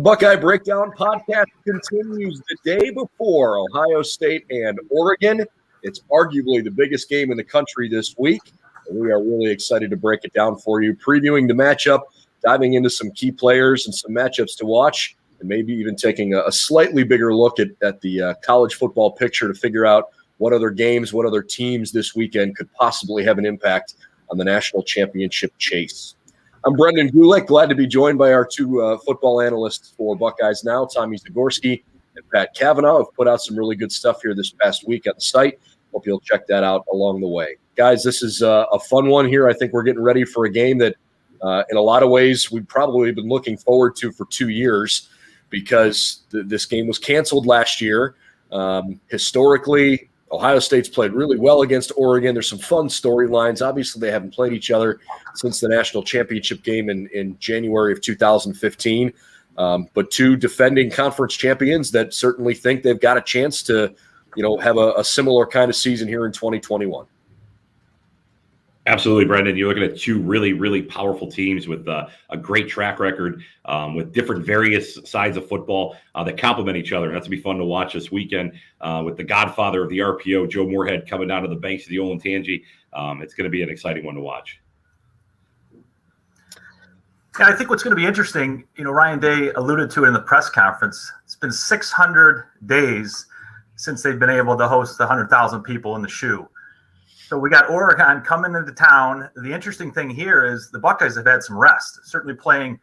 The Buckeye Breakdown podcast continues the day before Ohio State and Oregon. It's arguably the biggest game in the country this week, and we are really excited to break it down for you, previewing the matchup, diving into some key players and some matchups to watch, and maybe even taking a slightly bigger look at the college football picture to figure out what other games, what other teams this weekend could possibly have an impact on the national championship chase. I'm Brendan Gulick, glad to be joined by our two football analysts for BuckeyesNow, Tommy Zagorski and Pat Cavanaugh, have put out some really good stuff here this past week on the site. Hope you'll check that out along the way. Guys, this is a fun one here. I think we're getting ready for a game that, in a lot of ways, we've probably been looking forward to for 2 years because this game was canceled last year. Historically, Ohio State's played really well against Oregon. There's some fun storylines. Obviously, they haven't played each other since the national championship game in January of 2015. But two defending conference champions that certainly think they've got a chance to, have a similar kind of season here in 2021. Absolutely, Brendan. You're looking at two really, really powerful teams with a great track record, with different various sides of football that complement each other. And that's going to be fun to watch this weekend with the godfather of the RPO, Joe Moorhead, coming down to the banks of the Olentangy. It's going to be an exciting one to watch. Yeah, I think what's going to be interesting, Ryan Day alluded to it in the press conference. It's been 600 days since they've been able to host the 100,000 people in the shoe. So we got Oregon coming into town. The interesting thing here is the Buckeyes have had some rest, certainly playing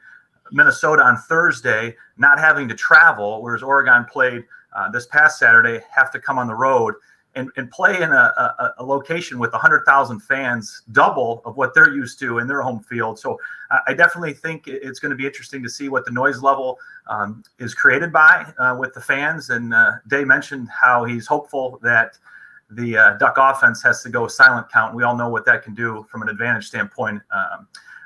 Minnesota on Thursday, not having to travel, whereas Oregon played this past Saturday, have to come on the road and play in a location with 100,000 fans, double of what they're used to in their home field. So I definitely think it's going to be interesting to see what the noise level is created by with the fans. And Day mentioned how he's hopeful that the Duck offense has to go silent count. We all know what that can do from an advantage standpoint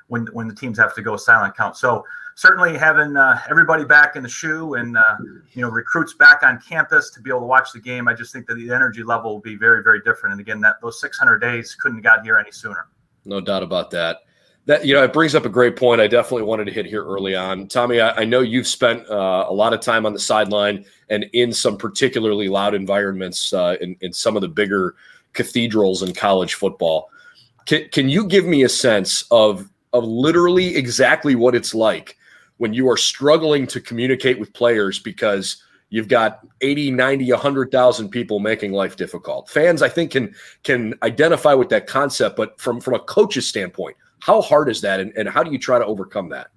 when the teams have to go silent count. So certainly having everybody back in the shoe and recruits back on campus to be able to watch the game, I just think that the energy level will be very, very different. And again, those 600 days couldn't have gotten here any sooner. No doubt about that. That it brings up a great point. I definitely wanted to hit here early on. Tommy, I know you've spent a lot of time on the sideline and in some particularly loud environments in some of the bigger cathedrals in college football. Can you give me a sense of literally exactly what it's like when you are struggling to communicate with players because you've got 80, 90, 100,000 people making life difficult? Fans, I think, can identify with that concept, but from a coach's standpoint, how hard is that, and how do you try to overcome that?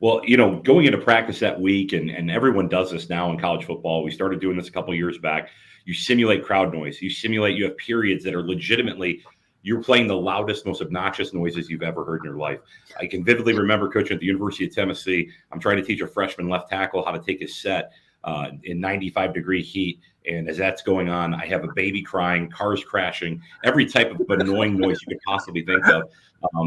Well, going into practice that week, and everyone does this now in college football. We started doing this a couple of years back. You simulate crowd noise. You have periods that are legitimately, you're playing the loudest, most obnoxious noises you've ever heard in your life. I can vividly remember coaching at the University of Tennessee. I'm trying to teach a freshman left tackle how to take his set in 95-degree heat. And as that's going on, I have a baby crying, cars crashing, every type of annoying noise you could possibly think of.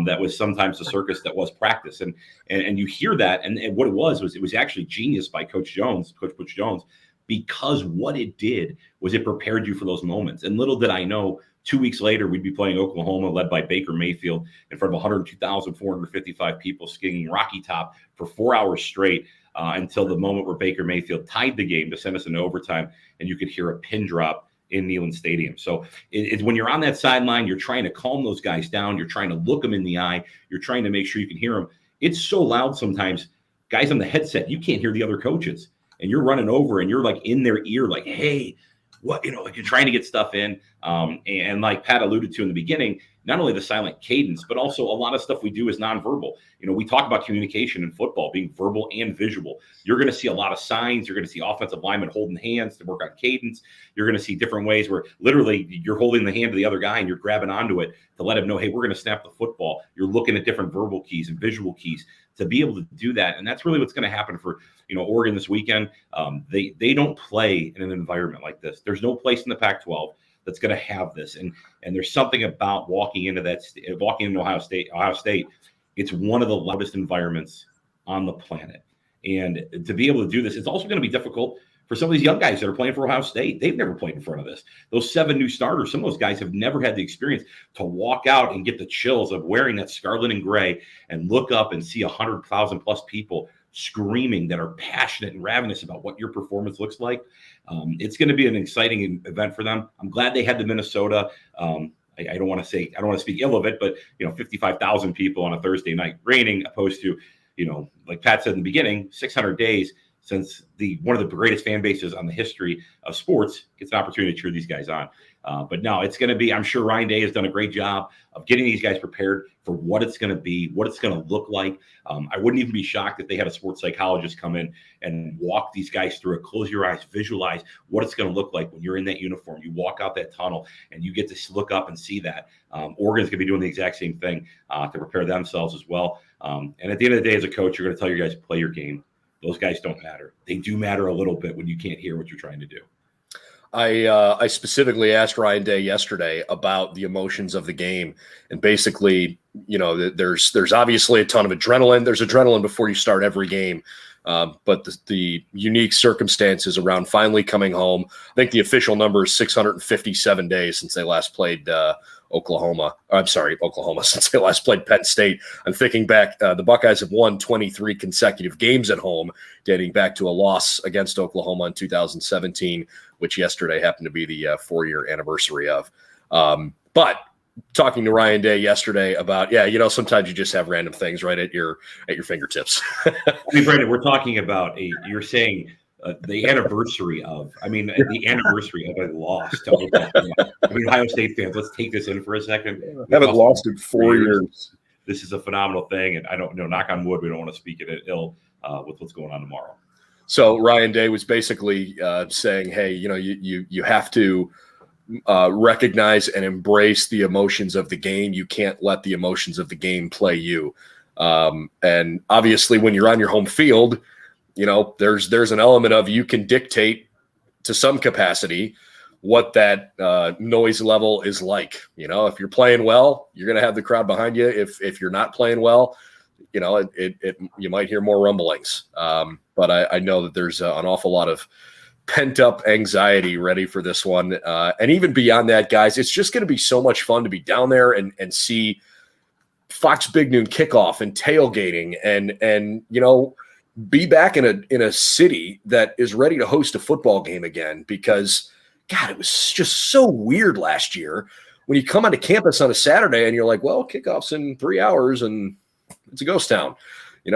That was sometimes the circus that was practice. And you hear that. And what it was actually genius by Coach Butch Jones, because what it did was it prepared you for those moments. And little did I know, 2 weeks later, we'd be playing Oklahoma, led by Baker Mayfield, in front of 102,455 people skiing Rocky Top for 4 hours straight until the moment where Baker Mayfield tied the game to send us into overtime, and you could hear a pin drop in Neyland Stadium. So it's when you're on that sideline, you're trying to calm those guys down. You're trying to look them in the eye. You're trying to make sure you can hear them. It's so loud sometimes, guys on the headset, you can't hear the other coaches. And you're running over and you're like in their ear, like, hey, what, like you're trying to get stuff in. And like Pat alluded to in the beginning, not only the silent cadence, but also a lot of stuff we do is nonverbal. We talk about communication in football being verbal and visual. You're going to see a lot of signs. You're going to see offensive linemen holding hands to work on cadence. You're going to see different ways where literally you're holding the hand of the other guy and you're grabbing onto it to let him know, hey, we're going to snap the football. You're looking at different verbal keys and visual keys to be able to do that. And that's really what's going to happen for, Oregon this weekend. They don't play in an environment like this. There's no place in the Pac-12 that's going to have this. And there's something about walking into Ohio State. It's one of the loudest environments on the planet. And to be able to do this, it's also going to be difficult for some of these young guys that are playing for Ohio State. They've never played in front of this. Those 7 new starters, some of those guys have never had the experience to walk out and get the chills of wearing that scarlet and gray and look up and see 100,000 plus people screaming, that are passionate and ravenous about what your performance looks like. It's going to be an exciting event for them. I'm glad they had the Minnesota. I don't want to speak ill of it, but 55,000 people on a Thursday night raining, opposed to, like Pat said in the beginning, 600 days since one of the greatest fan bases on the history of sports gets an opportunity to cheer these guys on. But no, it's going to be, I'm sure Ryan Day has done a great job of getting these guys prepared for what it's going to be, what it's going to look like. I wouldn't even be shocked if they had a sports psychologist come in and walk these guys through it. Close your eyes, visualize what it's going to look like when you're in that uniform. You walk out that tunnel and you get to look up and see that. Oregon's going to be doing the exact same thing to prepare themselves as well. And at the end of the day, as a coach, you're going to tell your guys to play your game. Those guys don't matter. They do matter a little bit when you can't hear what you're trying to do. I specifically asked Ryan Day yesterday about the emotions of the game, and basically, there's obviously a ton of adrenaline. There's adrenaline before you start every game, but the unique circumstances around finally coming home. I think the official number is 657 days since they last played Oklahoma, since they last played Penn State. I'm thinking back, the Buckeyes have won 23 consecutive games at home, dating back to a loss against Oklahoma in 2017, which yesterday happened to be the 4-year anniversary of. But talking to Ryan Day yesterday about, sometimes you just have random things right at your fingertips. I mean, Brandon, we're talking about you're saying the anniversary of a loss to Oklahoma. I mean, Ohio State fans, let's take this in for a second. Haven't lost in 4 years. This is a phenomenal thing, and I don't know. Knock on wood, we don't want to speak it ill with what's going on tomorrow. So Ryan Day was basically saying, "Hey, you have to recognize and embrace the emotions of the game. You can't let the emotions of the game play you." And obviously, when you're on your home field, there's an element of you can dictate to some capacity what that noise level is like. If you're playing well, you're going to have the crowd behind you. If you're not playing well, you might hear more rumblings. But I know that there's an awful lot of pent up anxiety ready for this one. And even beyond that, guys, it's just going to be so much fun to be down there and see Fox Big Noon kickoff and tailgating and be back in a city that is ready to host a football game again, because God, it was just so weird last year when you come onto campus on a Saturday and you're like, well, kickoff's in 3 hours and it's a ghost town. It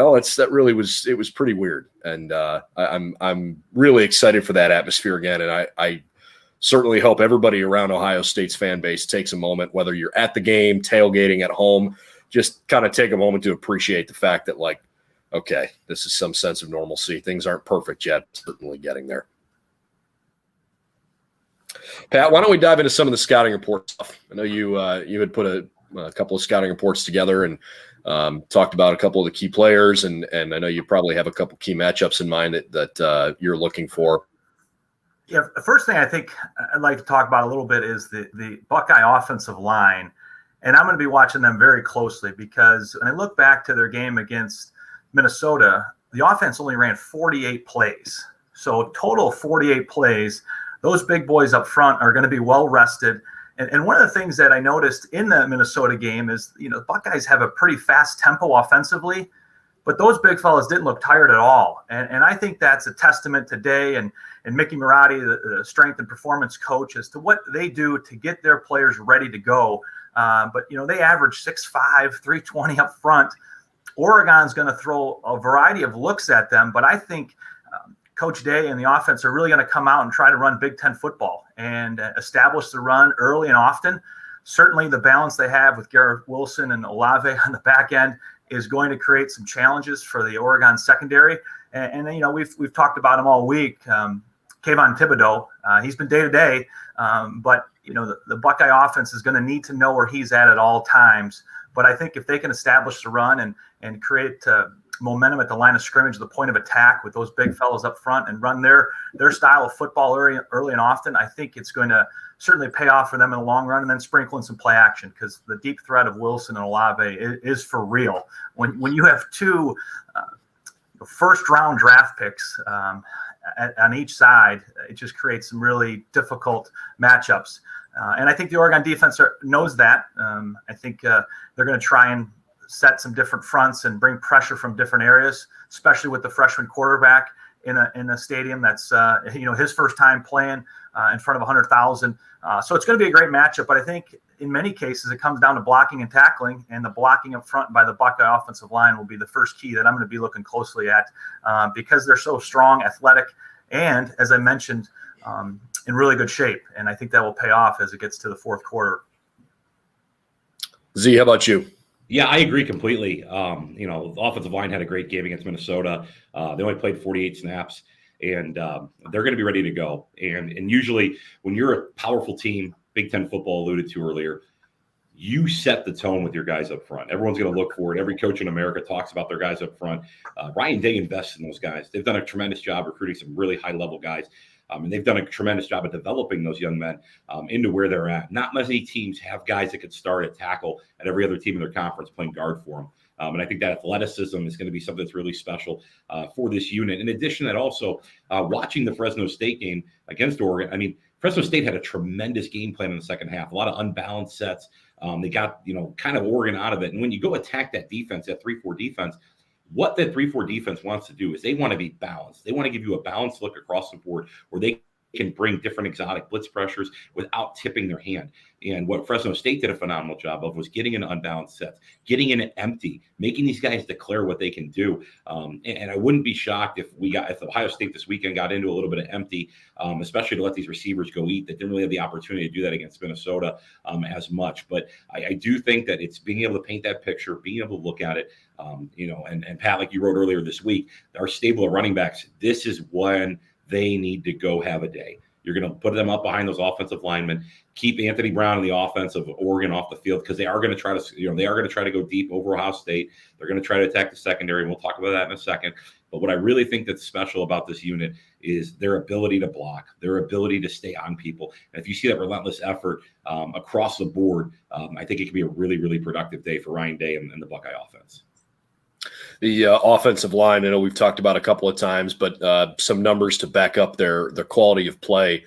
was pretty weird. And I'm really excited for that atmosphere again. And I certainly hope everybody around Ohio State's fan base takes a moment, whether you're at the game, tailgating at home, just kind of take a moment to appreciate the fact that, like, okay, this is some sense of normalcy. Things aren't perfect yet, certainly getting there. Pat, why don't we dive into some of the scouting report stuff? I know you had put a couple of scouting reports together and talked about a couple of the key players, and I know you probably have a couple key matchups in mind that you're looking for. Yeah, the first thing I think I'd like to talk about a little bit is the Buckeye offensive line, and I'm going to be watching them very closely, because when I look back to their game against Minnesota, the offense only ran 48 plays. So a total of 48 plays. Those big boys up front are going to be well rested. And one of the things that I noticed in the Minnesota game is, the Buckeyes have a pretty fast tempo offensively, but those big fellas didn't look tired at all. And I think that's a testament today and Mickey Marotti, the strength and performance coach, as to what they do to get their players ready to go. But they average 6'5", 320 up front. Oregon's going to throw a variety of looks at them, but I think Coach Day and the offense are really going to come out and try to run Big Ten football and establish the run early and often. Certainly the balance they have with Garrett Wilson and Olave on the back end is going to create some challenges for the Oregon secondary. And we've talked about him all week. Kayvon Thibodeau, he's been day-to-day, but the Buckeye offense is going to need to know where he's at all times. But I think if they can establish the run and create momentum at the line of scrimmage, the point of attack with those big fellows up front, and run their style of football early and often, I think it's going to certainly pay off for them in the long run, and then sprinkle in some play action, because the deep threat of Wilson and Olave is for real. When you have two first-round draft picks on each side, it just creates some really difficult matchups. And I think the Oregon defense knows that. I think they're going to try and set some different fronts and bring pressure from different areas, especially with the freshman quarterback in a stadium that's his first time playing in front of 100,000. So it's going to be a great matchup. But I think in many cases it comes down to blocking and tackling, and the blocking up front by the Buckeye offensive line will be the first key that I'm going to be looking closely at because they're so strong, athletic, and as I mentioned, in really good shape. And I think that will pay off as it gets to the fourth quarter. Z, how about you? Yeah, I agree completely. The offensive line had a great game against Minnesota. They only played 48 snaps, and they're going to be ready to go. And usually when you're a powerful team, Big Ten football alluded to earlier, you set the tone with your guys up front. Everyone's going to look for it. Every coach in America talks about their guys up front. Ryan Day invests in those guys. They've done a tremendous job recruiting some really high-level guys. And they've done a tremendous job of developing those young men into where they're at. Not many teams have guys that could start at tackle at every other team in their conference playing guard for them. And I think that athleticism is going to be something that's really special for this unit. In addition to that, also watching the Fresno State game against Oregon, I mean, Fresno State had a tremendous game plan in the second half, a lot of unbalanced sets. They got, kind of Oregon out of it. And when you go attack that defense, that 3-4 defense, what that 3-4 defense wants to do is they want to be balanced. They want to give you a balanced look across the board where they can bring different exotic blitz pressures without tipping their hand. And what Fresno State did a phenomenal job of was getting into unbalanced sets, getting in empty, making these guys declare what they can do. And I wouldn't be shocked if Ohio State this weekend got into a little bit of empty, especially to let these receivers go eat. They didn't really have the opportunity to do that against Minnesota as much. But I do think that it's being able to paint that picture, being able to look at it, and Pat, like you wrote earlier this week, our stable of running backs, this is when they need to go have a day. You're going to put them up behind those offensive linemen, keep Anthony Brown and the offense of Oregon off the field because they are going to try to go deep over Ohio State. They're going to try to attack the secondary, and we'll talk about that in a second. But what I really think that's special about this unit is their ability to block, their ability to stay on people. And if you see that relentless effort across the board, I think it could be a really, really productive day for Ryan Day and the Buckeye offense. The offensive line, I know we've talked about a couple of times, but some numbers to back up their quality of play.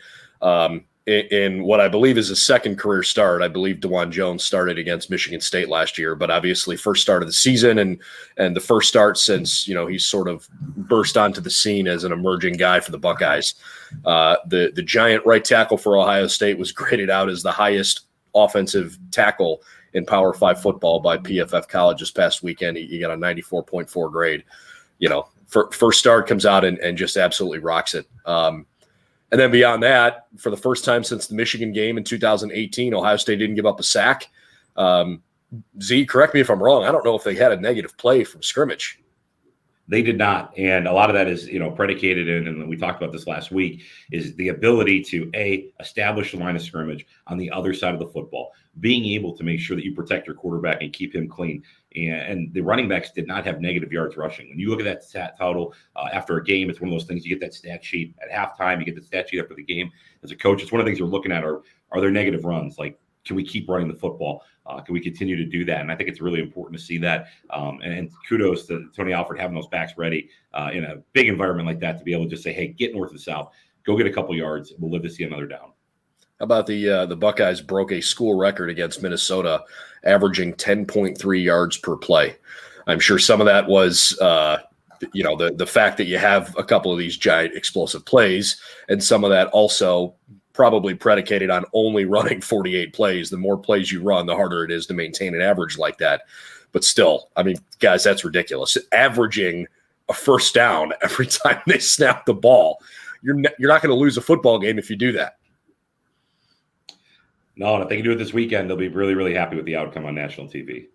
In what I believe is a second career start, I believe DeJuan Jones started against Michigan State last year, but obviously first start of the season and the first start since he's sort of burst onto the scene as an emerging guy for the Buckeyes. The giant right tackle for Ohio State was graded out as the highest offensive tackle in Power 5 football by PFF College this past weekend. He got a 94.4 grade. First start comes out and just absolutely rocks it. And then beyond that, for the first time since the Michigan game in 2018, Ohio State didn't give up a sack. Z, correct me if I'm wrong. I don't know if they had a negative play from scrimmage. They did not. And a lot of that is, predicated in, and we talked about this last week, is the ability to, establish the line of scrimmage on the other side of the football, being able to make sure that you protect your quarterback and keep him clean. And the running backs did not have negative yards rushing. When you look at that stat total after a game, it's one of those things. You get that stat sheet at halftime. You get the stat sheet after the game. As a coach, it's one of the things you're looking at are there negative runs? Like, can we keep running the football? Can we continue to do that? And I think it's really important to see that. And kudos to Tony Alford having those backs ready in a big environment like that to be able to just say, hey, get north and south, go get a couple yards. We'll live to see another down. How about the Buckeyes broke a school record against Minnesota, averaging 10.3 yards per play. I'm sure some of that was, the fact that you have a couple of these giant explosive plays, and some of that also probably predicated on only running 48 plays. The more plays you run, the harder it is to maintain an average like that. But still, I mean, guys, that's ridiculous. Averaging a first down every time they snap the ball. You're not going to lose a football game if you do that. No, and if they can do it this weekend, they'll be really, really happy with the outcome on national TV.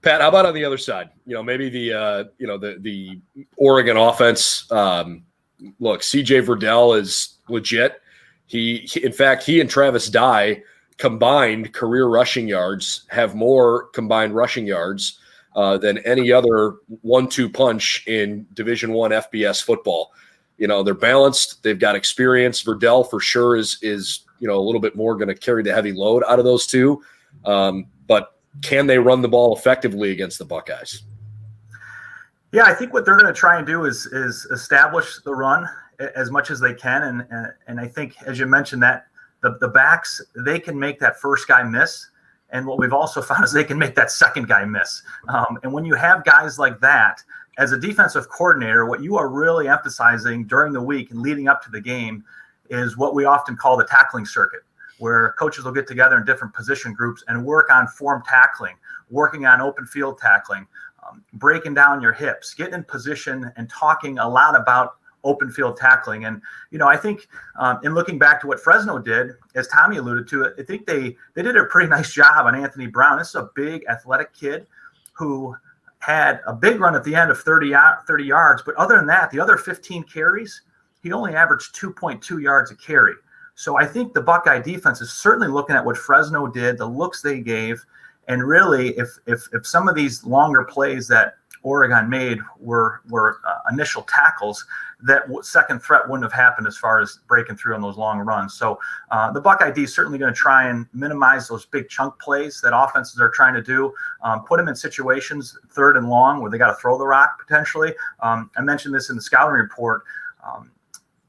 Pat, how about on the other side? Maybe the Oregon offense. Look, CJ Verdell is legit. He and Travis Dye combined career rushing yards have more combined rushing yards than any other 1-2 punch in Division I FBS football. They're balanced. They've got experience. Verdell for sure is a little bit more going to carry the heavy load out of those two. But can they run the ball effectively against the Buckeyes? Yeah, I think what they're going to try and do is establish the run as much as they can. And I think, as you mentioned, that the backs, they can make that first guy miss. And what we've also found is they can make that second guy miss. And when you have guys like that, as a defensive coordinator, what you are really emphasizing during the week and leading up to the game is what we often call the tackling circuit, where coaches will get together in different position groups and work on form tackling, working on open field tackling, breaking down your hips, getting in position and talking a lot about open field tackling. And, I think in looking back to what Fresno did, as Tommy alluded to, I think they did a pretty nice job on Anthony Brown. This is a big athletic kid who had a big run at the end of 30 yards. But other than that, the other 15 carries, he only averaged 2.2 yards a carry. So I think the Buckeye defense is certainly looking at what Fresno did, the looks they gave. And really, if some of these longer plays that Oregon made were initial tackles, that second threat wouldn't have happened as far as breaking through on those long runs. So the Buckeye D is certainly going to try and minimize those big chunk plays that offenses are trying to do, put them in situations 3rd and long where they got to throw the rock potentially. I mentioned this in the scouting report.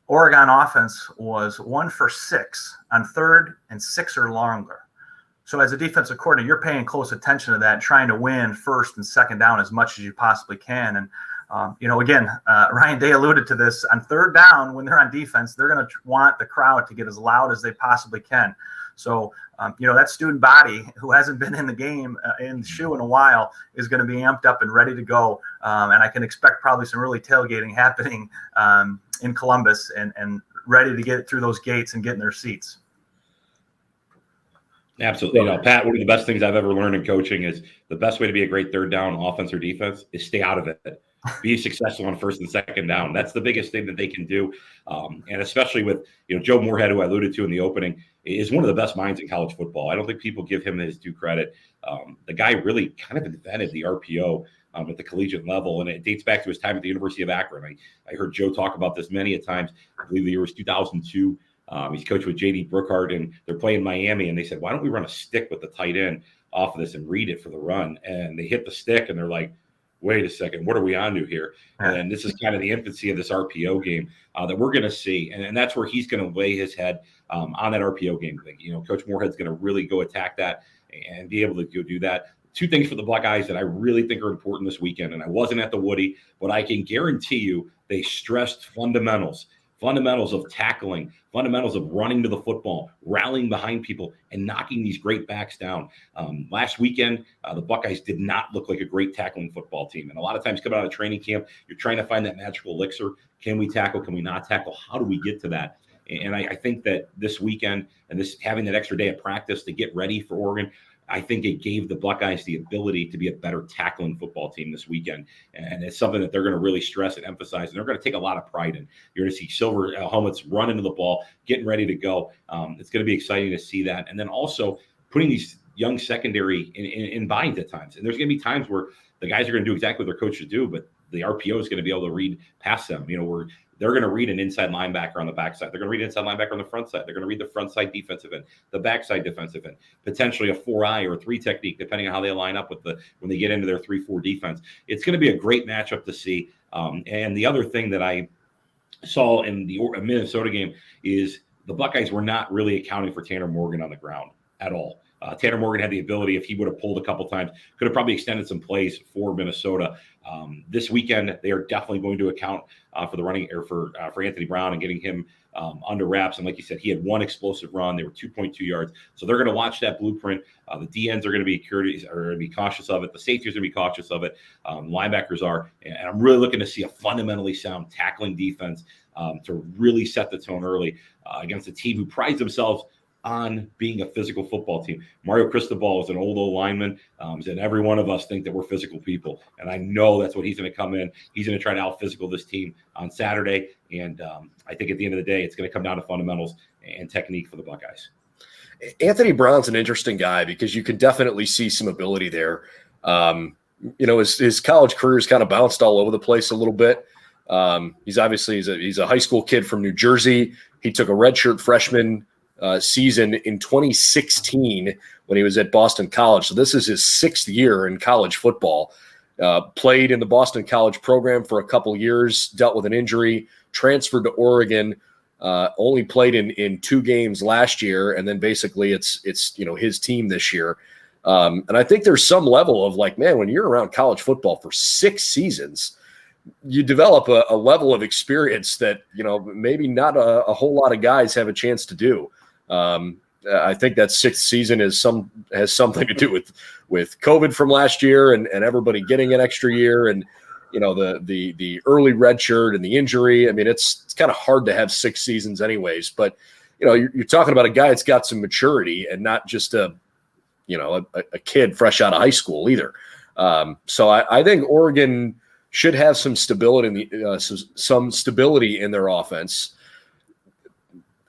Oregon offense was 1 for 6 on 3rd and 6 or longer. So as a defensive coordinator, you're paying close attention to that, trying to win 1st and 2nd down as much as you possibly can. And, again, Ryan Day alluded to this. On 3rd down, when they're on defense, they're going to want the crowd to get as loud as they possibly can. So, that student body who hasn't been in the game in the shoe in a while is going to be amped up and ready to go. And I can expect probably some really tailgating happening in Columbus and ready to get through those gates and get in their seats. Absolutely. Pat, one of the best things I've ever learned in coaching is the best way to be a great 3rd down offense or defense is stay out of it. Be successful on 1st and 2nd down. That's the biggest thing that they can do. And especially with, Joe Moorhead, who I alluded to in the opening, is one of the best minds in college football. I don't think people give him his due credit. The guy really kind of invented the RPO at the collegiate level, and it dates back to his time at the University of Akron. I heard Joe talk about this many a times. I believe the year was 2002. He's coached with J.D. Brookhart, and they're playing Miami, and they said, why don't we run a stick with the tight end off of this and read it for the run? And they hit the stick, and they're like, wait a second, what are we on to here? And this is kind of the infancy of this RPO game that we're going to see. And that's where he's going to lay his head on that RPO game. Coach Moorhead's going to really go attack that and be able to go do that. 2 things for the Buckeyes that I really think are important this weekend. And I wasn't at the Woody, but I can guarantee you they stressed fundamentals of tackling, fundamentals of running to the football, rallying behind people, and knocking these great backs down. Last weekend, the Buckeyes did not look like a great tackling football team. And a lot of times coming out of training camp, you're trying to find that magical elixir. Can we tackle? Can we not tackle? How do we get to that? And I think that this weekend and this having that extra day of practice to get ready for Oregon, I think it gave the Buckeyes the ability to be a better tackling football team this weekend. And it's something that they're going to really stress and emphasize, and they're going to take a lot of pride in. You're going to see silver helmets run into the ball, getting ready to go. It's going to be exciting to see that. And then also putting these young secondary in binds at times. And there's going to be times where the guys are going to do exactly what their coaches do, but the RPO is going to be able to read past them. They're going to read an inside linebacker on the backside. They're going to read an inside linebacker on the front side. They're going to read the front side defensive end, the backside defensive end, potentially a 4-eye or a 3 technique, depending on how they line up with when they get into their 3-4 defense. It's going to be a great matchup to see. And the other thing that I saw in the Minnesota game is the Buckeyes were not really accounting for Tanner Morgan on the ground at all. Tanner Morgan had the ability, if he would have pulled a couple times, could have probably extended some plays for Minnesota. This weekend, they are definitely going to account for the running or for Anthony Brown and getting him under wraps. And like you said, he had 1 explosive run. They were 2.2 yards. So they're going to watch that blueprint. The DNs are going to be cautious of it. The safeties are going to be cautious of it. Linebackers are. And I'm really looking to see a fundamentally sound tackling defense to really set the tone early against a team who prides themselves on being a physical football team. Mario Cristobal is an old lineman, and every one of us think that we're physical people. And I know that's what he's going to come in. He's going to try to out-physical this team on Saturday. And I think at the end of the day, it's going to come down to fundamentals and technique for the Buckeyes. Anthony Brown's an interesting guy because you can definitely see some ability there. His college career has kind of bounced all over the place a little bit. He's a high school kid from New Jersey. He took a redshirt freshman season in 2016 when he was at Boston College. So this is his 6th year in college football. Played in the Boston College program for a couple years, dealt with an injury, transferred to Oregon, only played in 2 games last year, and then basically it's his team this year. And I think there's some level of like, man, when you're around college football for 6 seasons, you develop a level of experience that, maybe not a whole lot of guys have a chance to do. I think that 6th season has something to do with COVID from last year and everybody getting an extra year and, the early red shirt and the injury. I mean, it's kind of hard to have 6 seasons anyways, but, you're talking about a guy that's got some maturity and not just a kid fresh out of high school either. So I think Oregon should have some stability in their offense.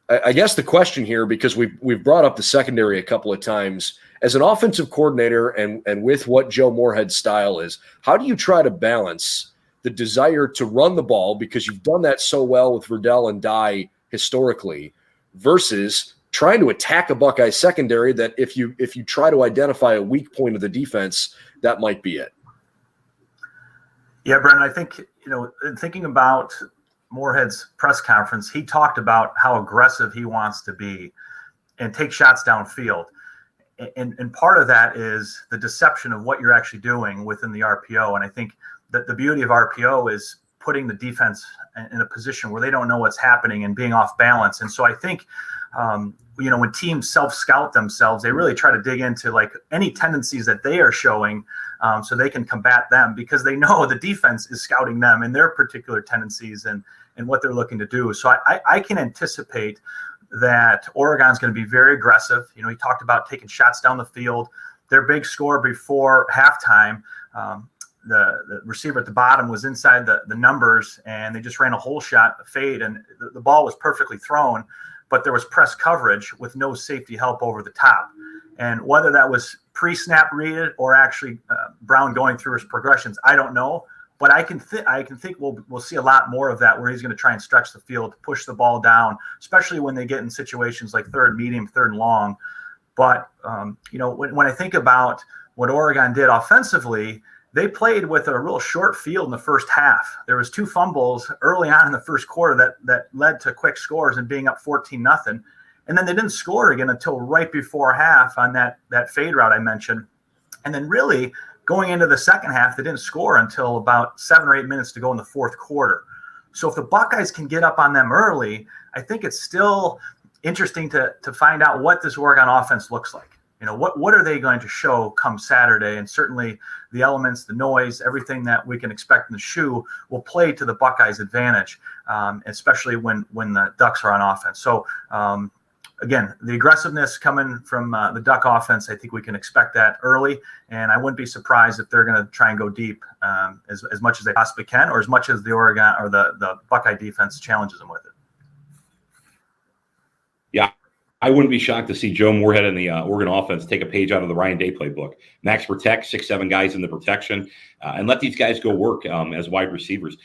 I guess the question here, because we've brought up the secondary a couple of times, as an offensive coordinator and with what Joe Moorhead's style is, how do you try to balance the desire to run the ball, because you've done that so well with Verdell and Dye historically, versus trying to attack a Buckeye secondary that if you try to identify a weak point of the defense, that might be it? Yeah, Brendan, I think, thinking about Moorhead's press conference, he talked about how aggressive he wants to be and take shots downfield. And part of that is the deception of what you're actually doing within the RPO. And I think that the beauty of RPO is putting the defense in a position where they don't know what's happening and being off balance. And so I think, when teams self-scout themselves, they really try to dig into like any tendencies that they are showing so they can combat them, because they know the defense is scouting them and their particular tendencies and what they're looking to do. So I can anticipate that Oregon's going to be very aggressive. He talked about taking shots down the field. Their big score before halftime, the receiver at the bottom was inside the numbers, and they just ran a hole shot, a fade, and the ball was perfectly thrown, but there was press coverage with no safety help over the top. And whether that was pre-snap read or actually Brown going through his progressions, I don't know. But I can think we'll see a lot more of that, where he's going to try and stretch the field, push the ball down, especially when they get in situations like third medium, third and long. But when I think about what Oregon did offensively, they played with a real short field in the first half. There was 2 fumbles early on in the first quarter that led to quick scores and being up 14-0. And then they didn't score again until right before half on that fade route I mentioned. And then really going into the second half, they didn't score until about 7 or 8 minutes to go in the fourth quarter. So if the Buckeyes can get up on them early, I think it's still interesting to find out what this Oregon offense looks like. What are they going to show come Saturday? And certainly the elements, the noise, everything that we can expect in the shoe will play to the Buckeyes' advantage, especially when the Ducks are on offense. So, again, the aggressiveness coming from the Duck offense, I think we can expect that early. And I wouldn't be surprised if they're going to try and go deep as much as they possibly can, or as much as the Oregon or the Buckeye defense challenges them with it. Yeah. I wouldn't be shocked to see Joe Moorhead and the Oregon offense take a page out of the Ryan Day playbook. Max protect, 6-7 guys in the protection, and let these guys go work as wide receivers.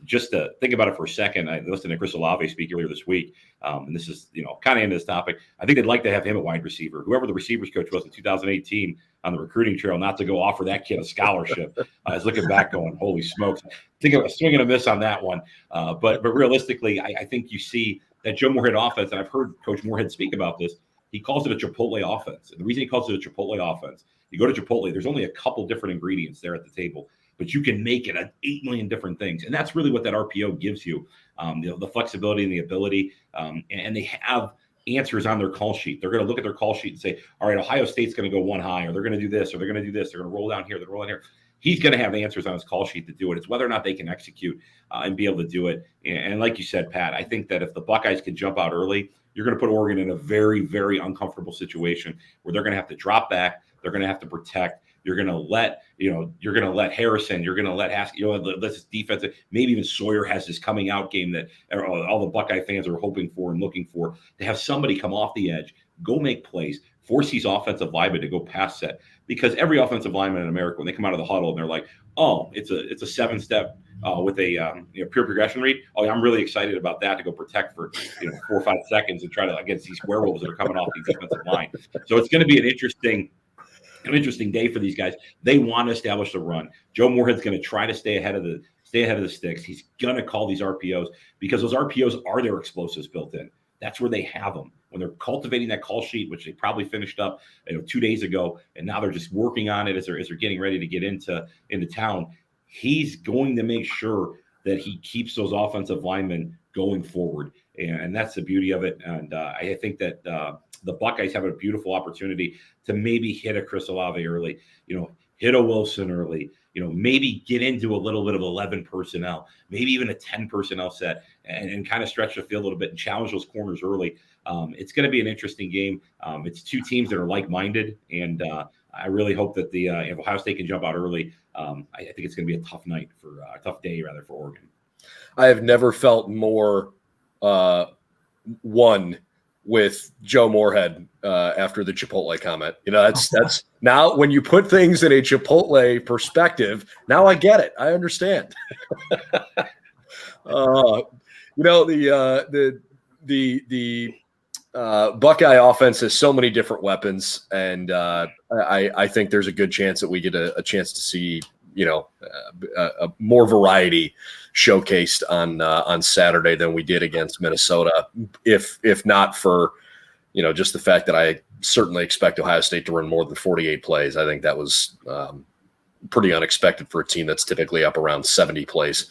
Just to think about it for a second, I listened to Chris Olave speak earlier this week, and this is kind of into this topic. I think they'd like to have him at wide receiver. Whoever the receivers coach was in 2018 on the recruiting trail, not to go offer that kid a scholarship. I was looking back going, holy smokes. I think I was swinging a miss on that one. But realistically, I think you see that Joe Moorhead offense, and I've heard Coach Moorhead speak about this, he calls it a Chipotle offense. And the reason he calls it a Chipotle offense, you go to Chipotle, there's only a couple different ingredients there at the table, but you can make it 8 million different things. And that's really what that RPO gives you, the flexibility and the ability. And they have answers on their call sheet. They're going to look at their call sheet and say, all right, Ohio State's going to go 1 high, or they're going to do this, or they're going to do this. They're going to roll down here, they're rolling here. He's going to have answers on his call sheet to do it. It's whether or not they can execute and be able to do it. And like you said, Pat, I think that if the Buckeyes can jump out early, you're going to put Oregon in a very, very uncomfortable situation where they're going to have to drop back. They're going to have to protect. You're going to let Harrison, you're going to let Haskell, let this defense, maybe even Sawyer has this coming out game that all the Buckeye fans are hoping for and looking for, to have somebody come off the edge, go make plays, force these offensive linemen to go pass set. Because every offensive lineman in America, when they come out of the huddle and they're like, oh, it's a 7-step with a pure progression read. Oh, yeah, I'm really excited about that, to go protect for 4 or 5 seconds and try to against these werewolves that are coming off the defensive line. So it's going to be an interesting day for these guys. They want to establish the run. Joe Moorhead's going to try to stay ahead of the sticks. He's going to call these RPOs because those RPOs are their explosives built in. That's where they have them. When they're cultivating that call sheet, which they probably finished up 2 days ago, and now they're just working on it as they're getting ready to get into town. He's going to make sure that he keeps those offensive linemen going forward, and that's the beauty of it. And I think that the Buckeyes have a beautiful opportunity to maybe hit a Chris Olave early, hit a Wilson early, maybe get into a little bit of 11 personnel, maybe even a 10 personnel set, and kind of stretch the field a little bit and challenge those corners early. It's going to be an interesting game. It's two teams that are like-minded, and I really hope that if Ohio State can jump out early, I think it's going to be a tough night for a tough day rather for Oregon. I have never felt more one with Joe Moorhead after the Chipotle comment. That's now when you put things in a Chipotle perspective, now I get it. I understand. The Buckeye offense has so many different weapons, and I think there's a good chance that we get a chance to see more variety showcased on Saturday than we did against Minnesota. If not for just the fact that I certainly expect Ohio State to run more than 48 plays. I think that was pretty unexpected for a team that's typically up around 70 plays.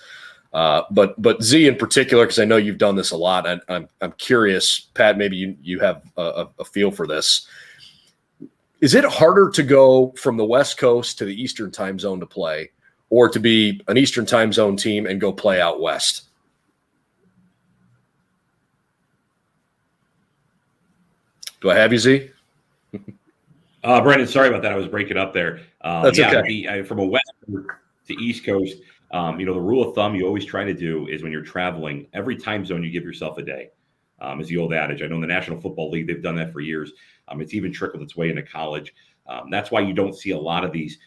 But Z in particular, because I know you've done this a lot, I'm curious, Pat, maybe you have a feel for this. Is it harder to go from the West Coast to the Eastern time zone to play, or to be an Eastern time zone team and go play out West? Do I have you, Z? Brendan, sorry about that. I was breaking up there. That's okay. From a West to East Coast, the rule of thumb you always try to do is when you're traveling, every time zone you give yourself a day. Is the old adage. I know in the National Football League, they've done that for years. It's even trickled its way into college. That's why you don't see a lot of these,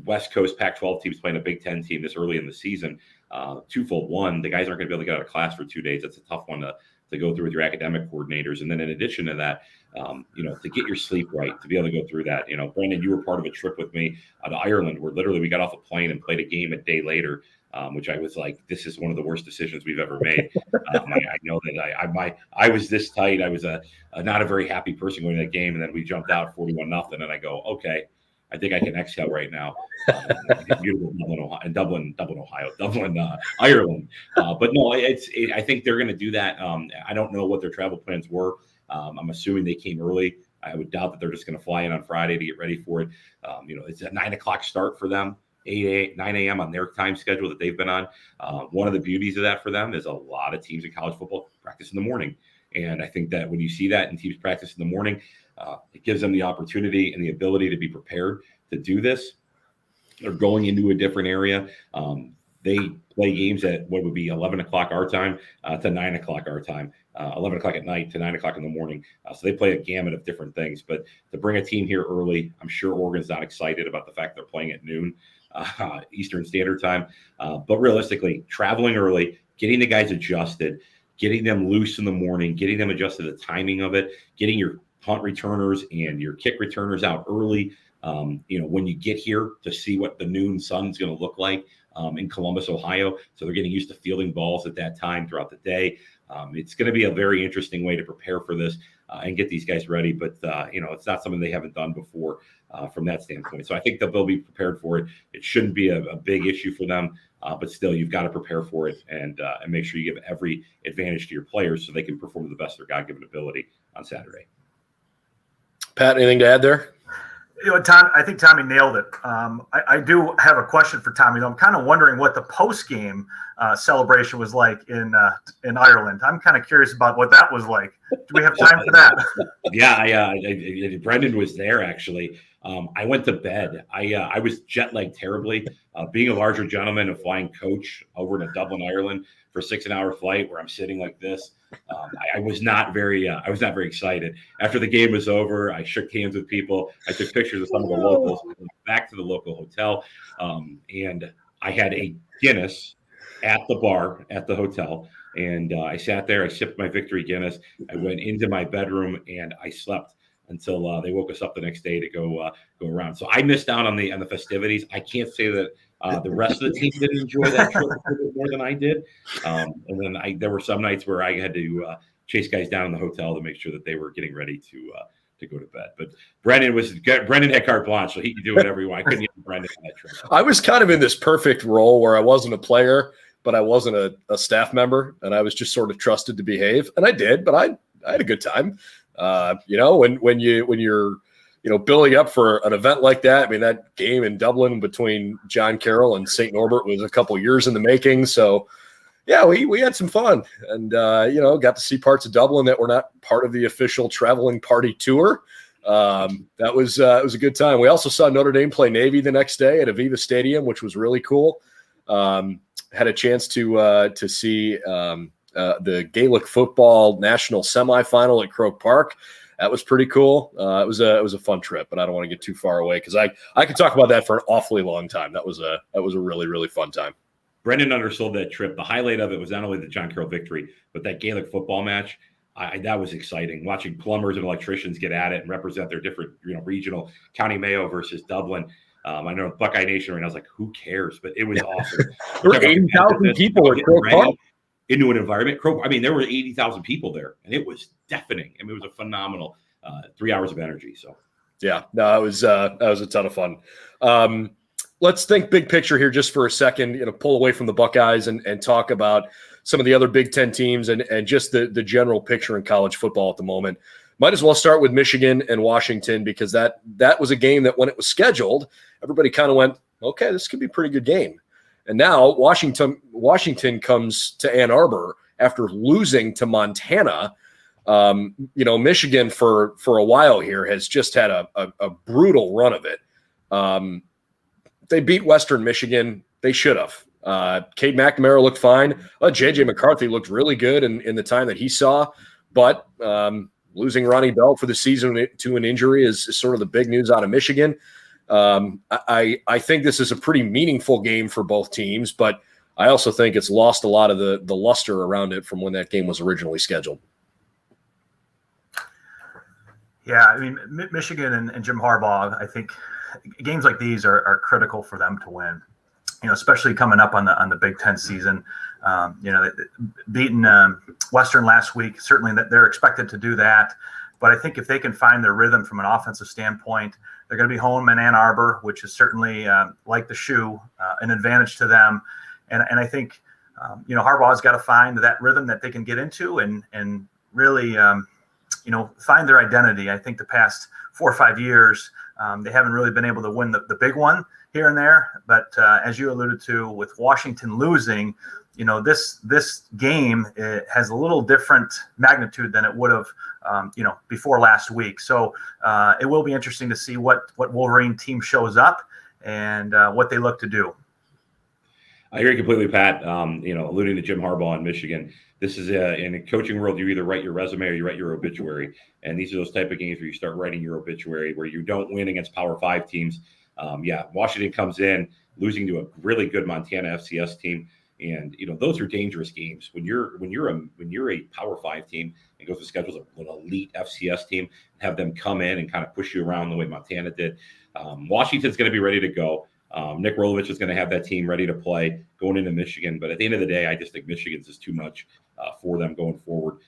West Coast Pac-12 teams playing a Big Ten team this early in the season. Twofold. One, the guys aren't going to be able to get out of class for 2 days. That's a tough one to go through with your academic coordinators. And then in addition to that, to get your sleep right, to be able to go through that. Brandon, you were part of a trip with me to Ireland where literally we got off a plane and played a game a day later, which I was like, this is one of the worst decisions we've ever made. I know that I was this tight. I was not a very happy person going to that game. And then we jumped out 41-0. And I go, okay, I think I can exhale right now. Beautiful Dublin, Ireland. But no, I think they're going to do that. I don't know what their travel plans were. I'm assuming they came early. I would doubt that they're just going to fly in on Friday to get ready for it. It's a 9 o'clock start for them, 9 a.m. on their time schedule that they've been on. One of the beauties of that for them is a lot of teams in college football practice in the morning. And I think that when you see that and teams practice in the morning, it gives them the opportunity and the ability to be prepared to do this. They're going into a different area. They play games at what would be 11 o'clock our time to 9 o'clock our time, 11 o'clock at night to 9 o'clock in the morning. So they play a gamut of different things. But to bring a team here early, I'm sure Oregon's not excited about the fact they're playing at noon Eastern Standard Time. But realistically, traveling early, getting the guys adjusted, getting them loose in the morning, getting them adjusted to the timing of it, getting your punt returners and your kick returners out early. When you get here to see what the noon sun's going to look like in Columbus, Ohio. So they're getting used to fielding balls at that time throughout the day. It's going to be a very interesting way to prepare for this and get these guys ready. But, it's not something they haven't done before from that standpoint. So I think they'll be prepared for it. It shouldn't be a big issue for them. But still, you've got to prepare for it and make sure you give every advantage to your players so they can perform to the best of their God-given ability on Saturday. Pat, anything to add there? Tom, I think Tommy nailed it. I do have a question for Tommy, though. I'm kind of wondering what the post-game celebration was like in Ireland. I'm kind of curious about what that was like. Do we have time for that? Yeah, Brendan was there, actually. I went to bed. I was jet-lagged terribly. Being a larger gentleman and flying coach over to Dublin, Ireland for a 6-hour flight where I'm sitting like this, I was not very excited. After the game was over, I shook hands with people. I took pictures of some of the locals. I went back to the local hotel, and I had a Guinness at the bar at the hotel. And I sat there. I sipped my Victory Guinness. I went into my bedroom and I slept until they woke us up the next day to go around. So I missed out on the festivities. I can't say that the rest of the team didn't enjoy that trip more than I did. And then there were some nights where I had to chase guys down in the hotel to make sure that they were getting ready to go to bed. But Brendan had carte blanche, so he could do whatever he wanted. I couldn't get Brendan on that trip. I was kind of in this perfect role where I wasn't a player, but I wasn't a staff member, and I was just sort of trusted to behave, and I did. But I had a good time. When you're building up for an event like that. I mean, that game in Dublin between John Carroll and St. Norbert was a couple years in the making. So, yeah, we had some fun, and got to see parts of Dublin that were not part of the official traveling party tour. That was a good time. We also saw Notre Dame play Navy the next day at Aviva Stadium, which was really cool. Had a chance to see the Gaelic football national semifinal at Croke Park. That was pretty cool. It was a fun trip, but I don't want to get too far away because I could talk about that for an awfully long time. That was a really, really fun time. Brendan undersold that trip. The highlight of it was not only the John Carroll victory, but that Gaelic football match. That was exciting. Watching plumbers and electricians get at it and represent their different, regional County Mayo versus Dublin. I know Buckeye Nation right now is like, who cares? But it was awesome. There were 80,000 people at Croke Park. Into an environment. There were 80,000 people there, and it was deafening. I mean, it was a phenomenal 3 hours of energy. So, yeah, no, that was a ton of fun. Let's think big picture here just for a second. Pull away from the Buckeyes and talk about some of the other Big Ten teams and just the general picture in college football at the moment. Might as well start with Michigan and Washington because that was a game that when it was scheduled, everybody kind of went, okay, this could be a pretty good game. And now Washington comes to Ann Arbor after losing to Montana. Michigan for a while here has just had a brutal run of it. They beat Western Michigan. They should have. Cade McNamara looked fine. J.J. McCarthy looked really good in the time that he saw. But losing Ronnie Bell for the season to an injury is sort of the big news out of Michigan. I think this is a pretty meaningful game for both teams, but I also think it's lost a lot of the luster around it from when that game was originally scheduled. Yeah, I mean, Michigan and Jim Harbaugh, I think games like these are critical for them to win, especially coming up on the Big Ten season. Beating Western last week, certainly that they're expected to do that. But I think if they can find their rhythm from an offensive standpoint, they're going to be home in Ann Arbor, which is certainly like the shoe, an advantage to them. And I think, Harbaugh's got to find that rhythm that they can get into and really, find their identity. I think the past 4 or 5 years, they haven't really been able to win the big one here and there. But as you alluded to, with Washington losing, this game has a little different magnitude than it would have, before last week. So it will be interesting to see what Wolverine team shows up and what they look to do. I hear you completely, Pat. Alluding to Jim Harbaugh in Michigan, this is in a coaching world. You either write your resume or you write your obituary, and these are those type of games where you start writing your obituary, where you don't win against Power 5 teams. Washington comes in losing to a really good Montana FCS team, and those are dangerous games. When you're a Power 5 team and go through schedules of an elite FCS team, have them come in and kind of push you around the way Montana did. Washington's going to be ready to go. Nick Rolovich is going to have that team ready to play going into Michigan. But at the end of the day, I just think Michigan's is too much for them going forward.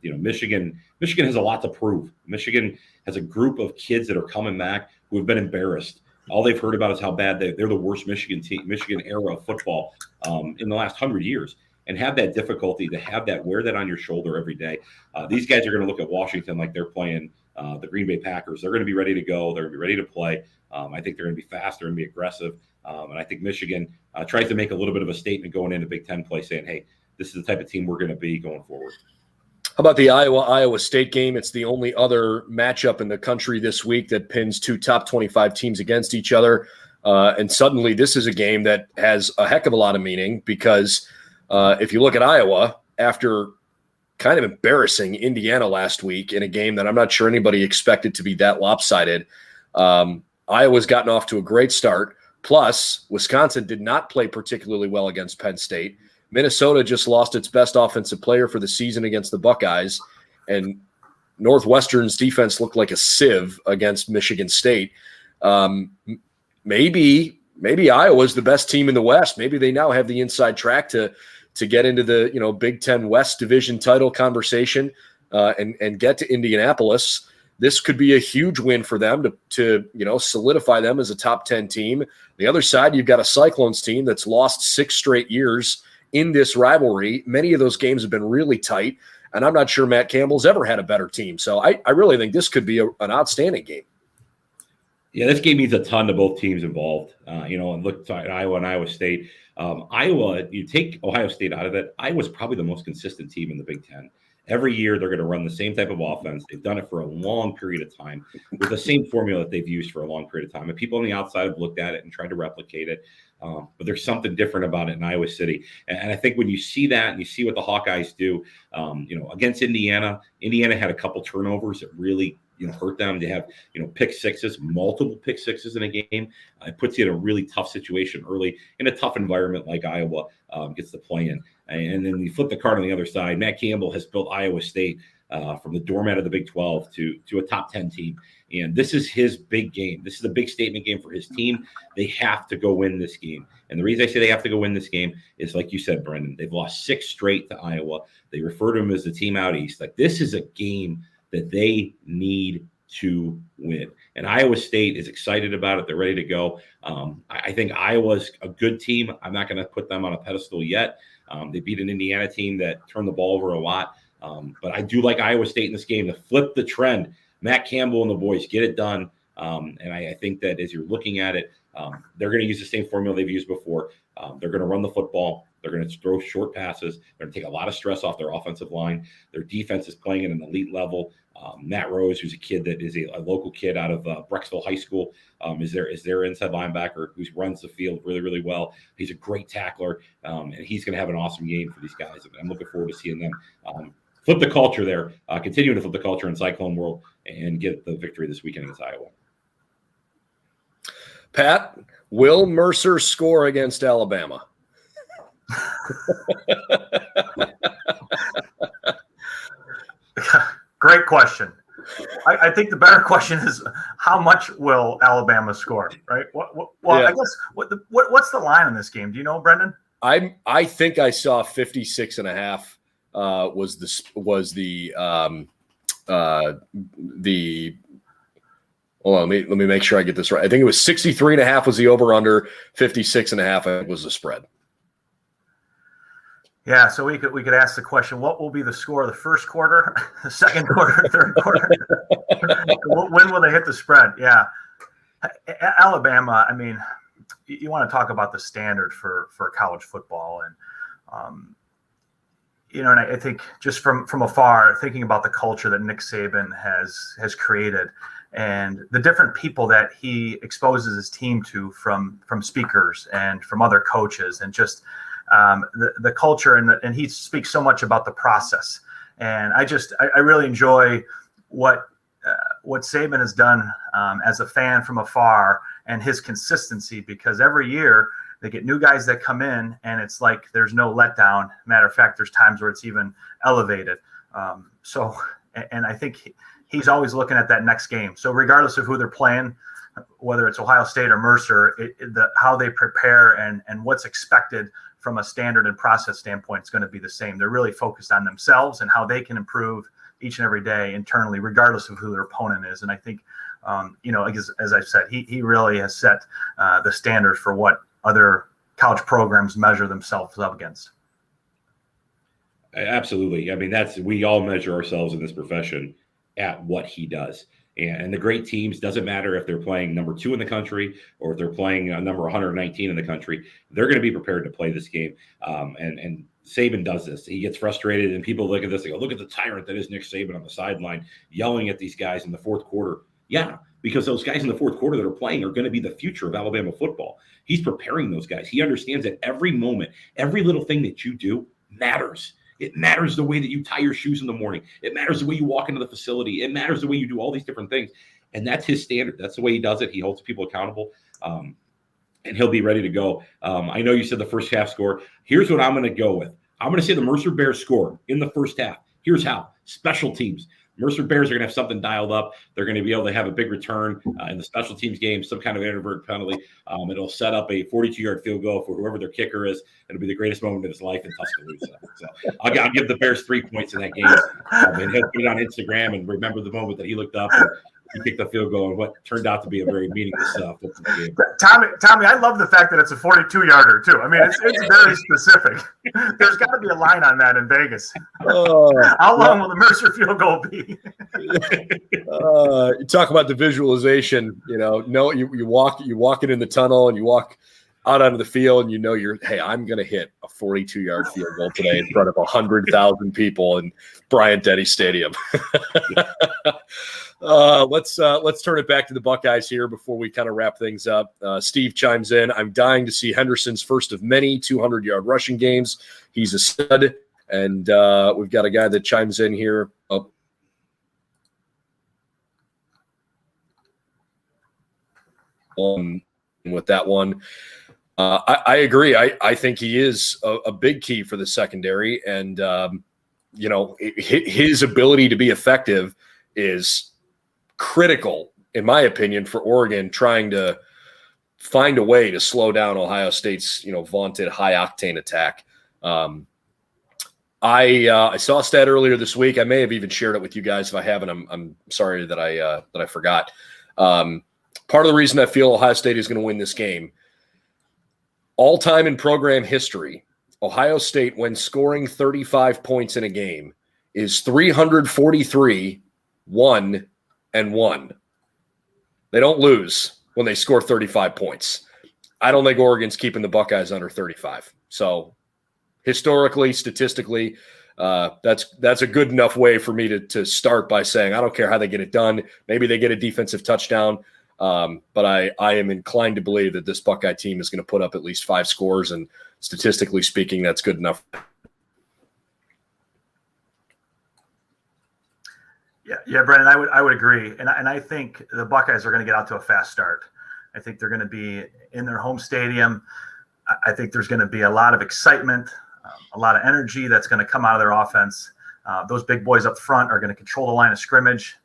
Michigan has a lot to prove. Michigan has a group of kids that are coming back who have been embarrassed. All they've heard about is how bad they're the worst Michigan era of football in the last 100 years. And have that difficulty to wear that on your shoulder every day. These guys are going to look at Washington like they're playing the Green Bay Packers. They're going to be ready to go. They're going to be ready to play. I think they're going to be fast. They're going to be aggressive. And I think Michigan tries to make a little bit of a statement going into Big Ten play saying, hey, this is the type of team we're going to be going forward. How about the Iowa State game? It's the only other matchup in the country this week that pins two top 25 teams against each other. And suddenly this is a game that has a heck of a lot of meaning because if you look at Iowa, after kind of embarrassing Indiana last week in a game that I'm not sure anybody expected to be that lopsided, Iowa's gotten off to a great start. Plus, Wisconsin did not play particularly well against Penn State. Minnesota just lost its best offensive player for the season against the Buckeyes. And Northwestern's defense looked like a sieve against Michigan State. Maybe Iowa's the best team in the West. Maybe they now have the inside track to to get into the Big Ten West Division title conversation and get to Indianapolis. This could be a huge win for them to solidify them as a top 10 team. The other side, you've got a Cyclones team that's lost 6 straight years in this rivalry. Many of those games have been really tight, and I'm not sure Matt Campbell's ever had a better team. So I really think this could be an outstanding game. Yeah, this game means a ton to both teams involved. And look at Iowa and Iowa State. Iowa, you take Ohio State out of it, Iowa's probably the most consistent team in the Big Ten. Every year, they're going to run the same type of offense. They've done it for a long period of time with the same formula that they've used for a long period of time. And people on the outside have looked at it and tried to replicate it. But there's something different about it in Iowa City. And I think when you see that and you see what the Hawkeyes do, against Indiana had a couple turnovers that really hurt them. They have, pick sixes, multiple pick sixes in a game. It puts you in a really tough situation early in a tough environment like Iowa gets to play in. And then you flip the card on the other side. Matt Campbell has built Iowa State from the doormat of the Big 12 to a top 10 team. And this is his big game. This is a big statement game for his team. They have to go win this game. And the reason I say they have to go win this game is, like you said, Brendan, they've lost 6 straight to Iowa. They refer to them as the team out east. Like, this is a game that they need to win. And Iowa State is excited about it. They're ready to go. I think Iowa's a good team. I'm not going to put them on a pedestal yet. They beat an Indiana team that turned the ball over a lot. But I do like Iowa State in this game to flip the trend. Matt Campbell and the boys get it done. And I think that as you're looking at it, they're going to use the same formula they've used before. They're going to run the football. They're going to throw short passes. They're going to take a lot of stress off their offensive line. Their defense is playing at an elite level. Matt Rose, who's a kid that is a local kid out of Brecksville High School, is their inside linebacker who runs the field really, really well. He's a great tackler, and he's going to have an awesome game for these guys. I'm looking forward to seeing them flip the culture there, continue to flip the culture in Cyclone World, and get the victory this weekend against Iowa. Pat, will Mercer score against Alabama? Great question. I think the better question is, how much will Alabama score? Right. I guess what's the line in this game? Do you know, Brendan? I think I saw 56.5 was the hold on, let me make sure I get this right. I think it was 63.5 was the over under, 56.5 was the spread. Yeah, so we could ask the question: what will be the score of the first quarter, the second quarter, third quarter? When will they hit the spread? Yeah, Alabama. I mean, you want to talk about the standard for college football, and and I think just from afar, thinking about the culture that Nick Saban has created, and the different people that he exposes his team to from speakers and from other coaches, and just the culture, and he speaks so much about the process. And I really enjoy what Saban has done as a fan from afar, and his consistency, because every year they get new guys that come in, and it's like there's no letdown. Matter of fact, there's times where it's even elevated. And I think he's always looking at that next game. So regardless of who they're playing, whether it's Ohio State or Mercer, how they prepare and what's expected from a standard and process standpoint is going to be the same. They're really focused on themselves and how they can improve each and every day internally, regardless of who their opponent is. And I think, as I've said, he really has set the standard for what other college programs measure themselves up against. Absolutely. I mean, we all measure ourselves in this profession at what he does. And the great teams, doesn't matter if they're playing number 2 in the country or if they're playing number 119 in the country, they're going to be prepared to play this game. And Saban does this. He gets frustrated, and people look at this, they go, look at the tyrant that is Nick Saban on the sideline yelling at these guys in the fourth quarter. Yeah, because those guys in the fourth quarter that are playing are going to be the future of Alabama football. He's preparing those guys. He understands that every moment, every little thing that you do matters. It matters the way that you tie your shoes in the morning. It matters the way you walk into the facility. It matters the way you do all these different things. And that's his standard. That's the way he does it. He holds people accountable, and he'll be ready to go. I know you said the first half score. Here's what I'm going to go with. I'm going to say the Mercer Bears score in the first half. Here's how. Special teams. Mercer Bears are going to have something dialed up. They're going to be able to have a big return in the special teams game, some kind of inadvertent penalty. It'll set up a 42-yard field goal for whoever their kicker is. It'll be the greatest moment of his life in Tuscaloosa. So I'll give the Bears 3 points in that game. And he'll put it on Instagram and remember the moment that he looked up and he kicked the field goal and what turned out to be a very meaningless football game. Tommy, I love the fact that it's a 42-yarder too. I mean, it's very specific. There's got to be a line on that in Vegas. How long will the Mercer field goal be? You talk about the visualization. You walk it in the tunnel and you walk out onto the field, and hey, I'm going to hit a 42-yard field goal today in front of 100,000 people in Bryant-Denny Stadium. Let's turn it back to the Buckeyes here before we kind of wrap things up. Steve chimes in. I'm dying to see Henderson's first of many 200-yard rushing games. He's a stud, and we've got a guy that chimes in here. With that one. I agree. I think he is a big key for the secondary, and his ability to be effective is critical, in my opinion, for Oregon trying to find a way to slow down Ohio State's vaunted high octane attack. I saw a stat earlier this week. I may have even shared it with you guys. If I haven't, I'm sorry that I forgot. Part of the reason I feel Ohio State is going to win this game. All time in program history, Ohio State, when scoring 35 points in a game, is 343, 1-1. They don't lose when they score 35 points. I don't think Oregon's keeping the Buckeyes under 35. So historically, statistically, that's a good enough way for me to start by saying I don't care how they get it done. Maybe they get a defensive touchdown. But I am inclined to believe that this Buckeye team is going to put up at least 5 scores, and statistically speaking, that's good enough. Yeah, Brandon, I would agree, and I think the Buckeyes are going to get out to a fast start. I think they're going to be in their home stadium. I think there's going to be a lot of excitement, a lot of energy that's going to come out of their offense. Those big boys up front are going to control the line of scrimmage.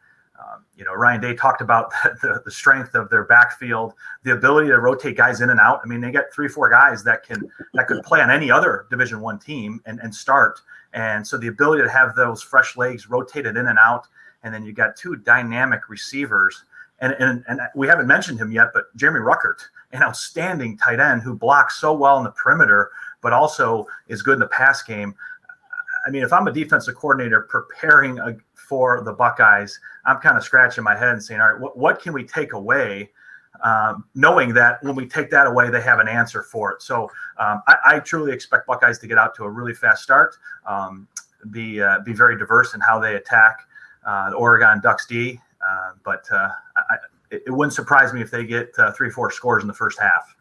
Ryan Day talked about the strength of their backfield, the ability to rotate guys in and out. I mean, they got 3-4 guys that could play on any other Division I team and start. And so the ability to have those fresh legs rotated in and out, and then you got 2 dynamic receivers. And we haven't mentioned him yet, but Jeremy Ruckert, an outstanding tight end who blocks so well in the perimeter, but also is good in the pass game. I mean, if I'm a defensive coordinator preparing for the Buckeyes, I'm kind of scratching my head and saying, all right, what can we take away, knowing that when we take that away, they have an answer for it. So I truly expect Buckeyes to get out to a really fast start, be very diverse in how they attack the Oregon Ducks D. But it wouldn't surprise me if they get 3-4 scores in the first half.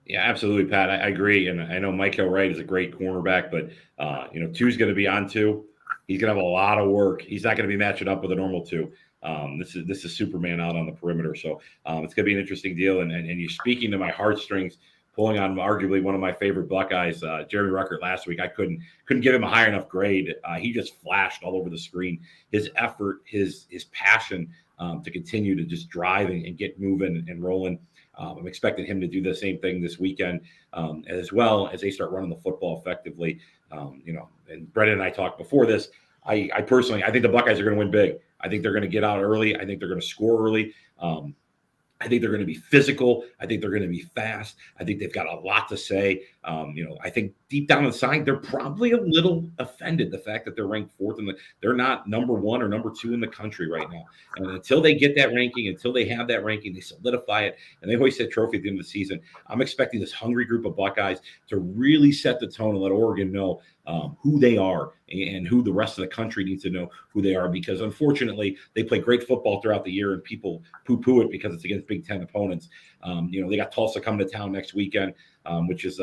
Yeah, absolutely, Pat. I agree. And I know Michael Wright is a great cornerback, but, 2's going to be on 2. He's going to have a lot of work. He's not going to be matching up with a normal 2. This is Superman out on the perimeter. So it's going to be an interesting deal. And you're speaking to my heartstrings, pulling on arguably one of my favorite Buckeyes, Jeremy Ruckert last week. I couldn't give him a high enough grade. He just flashed all over the screen. His effort, his passion to continue to just drive and get moving and rolling. I'm expecting him to do the same thing this weekend, as well as they start running the football effectively. And Brendan and I talked before this. I personally think the Buckeyes are going to win big. I think they're going to get out early. I think they're going to score early. I think they're going to be physical. I think they're going to be fast. I think they've got a lot to say. I think deep down inside, they're probably a little offended the fact that they're ranked 4th they're not number 1 or number 2 in the country right now. And until they get that ranking, until they have that ranking, they solidify it, and they hoist that trophy at the end of the season. I'm expecting this hungry group of Buckeyes to really set the tone and let Oregon know who they are and who the rest of the country needs to know who they are, because unfortunately they play great football throughout the year and people poo-poo it because it's against Big Ten opponents. They got Tulsa coming to town next weekend, which is,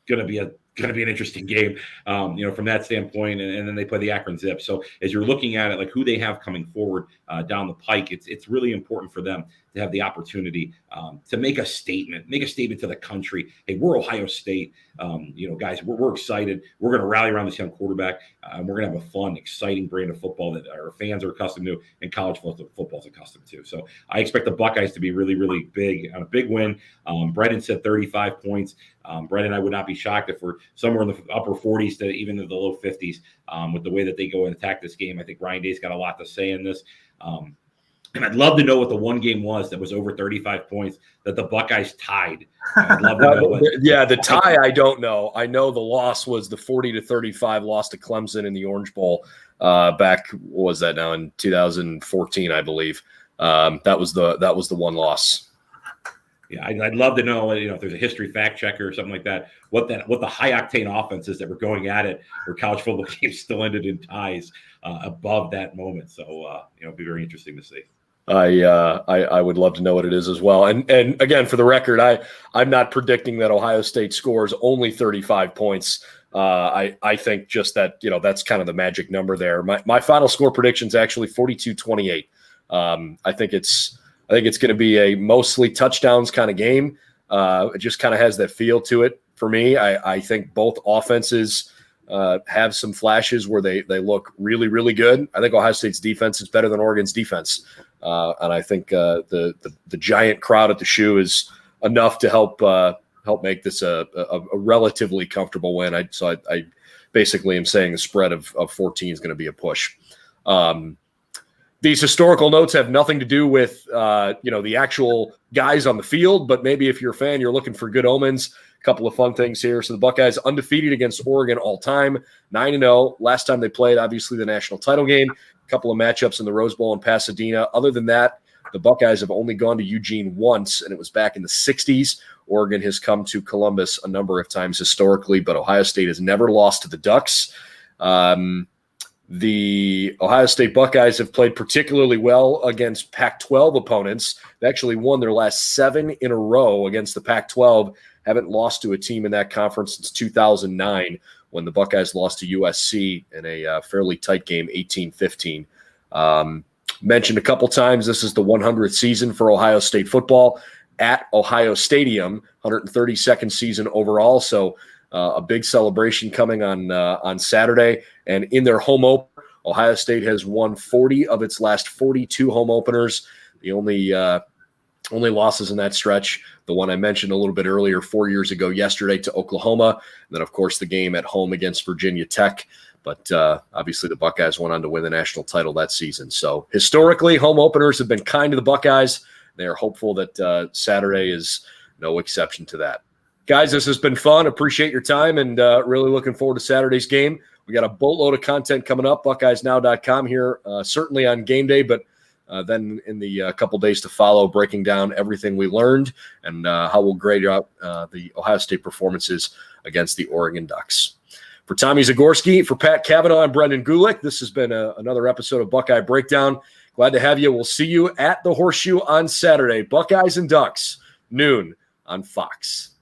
going to be a going to be an interesting game, from that standpoint. And then they play the Akron Zip. So as you're looking at it, like who they have coming forward down the pike, it's really important for them to have the opportunity to make a statement to the country. Hey, we're Ohio State. Guys, we're excited. We're going to rally around this young quarterback. And we're going to have a fun, exciting brand of football that our fans are accustomed to and college football is accustomed to. So I expect the Buckeyes to be really, really big on a big win. Brendan said 35 points. Brendan, I would not be shocked if we're somewhere in the upper 40s to even the low 50s with the way that they go and attack this game. I think Ryan Day's got a lot to say in this. And I'd love to know what the one game was that was over 35 points that the Buckeyes tied. I'd love to know. The tie, I don't know. I know the loss was the 40-35 loss to Clemson in the Orange Bowl back. What was that now in 2014, I believe. That was the one loss. Yeah, I'd love to know, if there's a history fact checker or something like that, what the high octane offenses that were going at it where college football games still ended in ties above that moment. So it'd be very interesting to see. I would love to know what it is as well. And again, for the record, I'm not predicting that Ohio State scores only 35 points. I think just that, that's kind of the magic number there. My final score prediction is actually 42-28. I think it's going to be a mostly touchdowns kind of game. It just kind of has that feel to it for me. I think both offenses have some flashes where they look really, really good. I think Ohio State's defense is better than Oregon's defense. And I think the giant crowd at the Shoe is enough to help make this a relatively comfortable win. I basically am saying the spread of 14 is going to be a push. These historical notes have nothing to do with, the actual guys on the field, but maybe if you're a fan, you're looking for good omens. A couple of fun things here. So the Buckeyes undefeated against Oregon all time, 9-0. Last time they played, obviously, the national title game. A couple of matchups in the Rose Bowl in Pasadena. Other than that, the Buckeyes have only gone to Eugene once, and it was back in the 60s. Oregon has come to Columbus a number of times historically, but Ohio State has never lost to the Ducks. The Ohio State Buckeyes have played particularly well against Pac-12 opponents. They actually won their last 7 in a row against the Pac-12. Haven't lost to a team in that conference since 2009 when the Buckeyes lost to USC in a fairly tight game, 18-15. Mentioned a couple times, this is the 100th season for Ohio State football at Ohio Stadium, 132nd season overall. So a big celebration coming on Saturday. And in their home opener, Ohio State has won 40 of its last 42 home openers. The only losses in that stretch, the one I mentioned a little bit earlier, 4 years ago yesterday to Oklahoma. And then, of course, the game at home against Virginia Tech. But obviously the Buckeyes went on to win the national title that season. So historically, home openers have been kind to the Buckeyes. They are hopeful that Saturday is no exception to that. Guys, this has been fun. Appreciate your time and really looking forward to Saturday's game. We got a boatload of content coming up, BuckeyesNow.com here, certainly on game day, but then in the couple days to follow, breaking down everything we learned and how we'll grade out the Ohio State performances against the Oregon Ducks. For Tommy Zagorski, for Pat Cavanaugh and Brendan Gulick, this has been another episode of Buckeye Breakdown. Glad to have you. We'll see you at the Horseshoe on Saturday. Buckeyes and Ducks, noon on Fox.